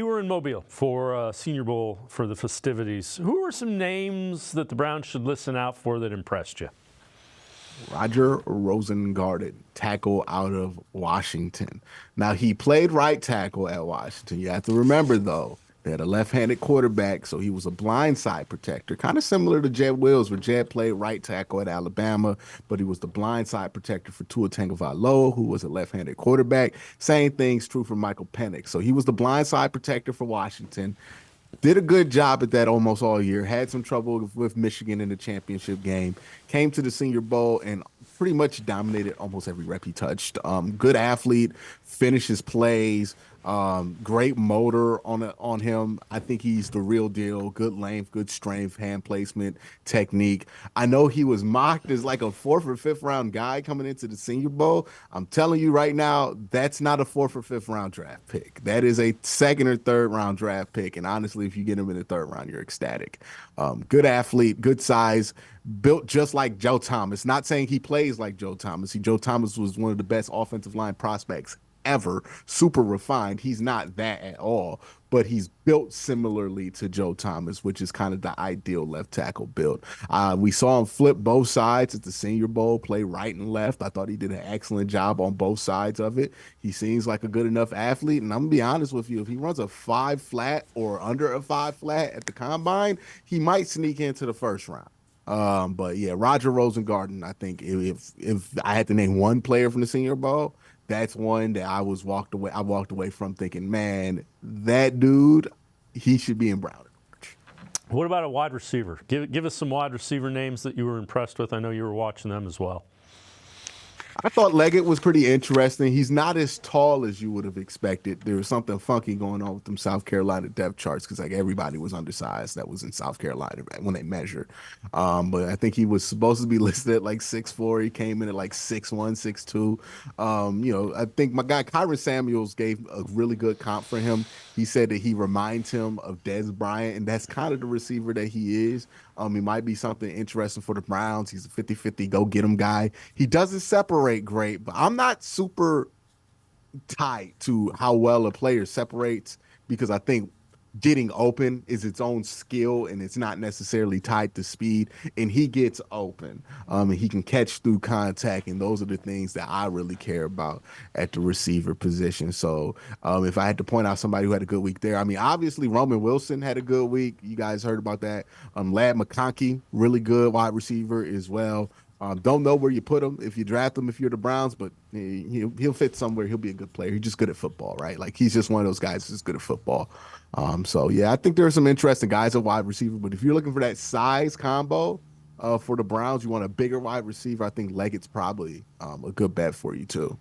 You were in Mobile for Senior Bowl for the festivities. Who are some names that the Browns should listen out for that impressed you? Roger Rosengarten, tackle out of Washington. Now, he played right tackle at Washington. You have to remember, though, they had a left-handed quarterback, so he was a blindside protector, kind of similar to Jed Wills, where Jed played right tackle at Alabama, but he was the blindside protector for Tua Tagovailoa, who was a left-handed quarterback. Same thing's true for Michael Penix. So he was the blindside protector for Washington. Did a good job at that almost all year. Had some trouble with Michigan in the championship game. Came to the Senior Bowl and pretty much dominated almost every rep he touched. Good athlete, finishes plays. Great motor on him. I think he's the real deal. Good length, good strength, hand placement, technique. I know he was mocked as like a fourth or fifth round guy coming into the Senior Bowl. I'm telling you right now, that's not a fourth or fifth round draft pick. That is a second or third round draft pick. And honestly, if you get him in the third round, you're ecstatic. Good athlete, good size, built just like Joe Thomas. Not saying he plays like Joe Thomas. Joe Thomas was one of the best offensive line prospects ever, super refined. He's not that at all, but he's built similarly to Joe Thomas, which is kind of the ideal left tackle build. We saw him flip both sides at the Senior Bowl, play right and left. I thought he did an excellent job on both sides of it. He seems like a good enough athlete, and I'm gonna be honest with you, if he runs a 5 flat or under a 5 flat at the combine, he might sneak into the first round. But yeah, Roger Rosengarten, I think if I had to name one player from the Senior Bowl, that's one that I walked away from thinking, man, that dude, he should be in Brown. What about a wide receiver? Give us some wide receiver names that you were impressed with. I know you were watching them as well. I thought Leggett was pretty interesting. He's not as tall as you would have expected. There was something funky going on with them South Carolina depth charts because like everybody was undersized that was in South Carolina when they measured. But I think he was supposed to be listed at like 6'4". He came in at like 6'1", 6'2". I think my guy Kyron Samuels gave a really good comp for him. He said that he reminds him of Dez Bryant, and that's kind of the receiver that he is. He might be something interesting for the Browns. He's a 50-50 go get him guy. He doesn't separate great, but I'm not super tied to how well a player separates because I think getting open is its own skill and it's not necessarily tied to speed. And he gets open, and he can catch through contact, and those are the things that I really care about at the receiver position. So if I had to point out somebody who had a good week there, I mean, obviously Roman Wilson had a good week. You guys heard about that. Lad McConkey, really good wide receiver as well. Don't know where you put him if you draft him if you're the Browns, but he'll fit somewhere. He'll be a good player. He's just good at football, right? Like he's just one of those guys who's good at football. So yeah, I think there are some interesting guys at wide receiver, but if you're looking for that size combo for the Browns, you want a bigger wide receiver. I think Leggett's probably a good bet for you too.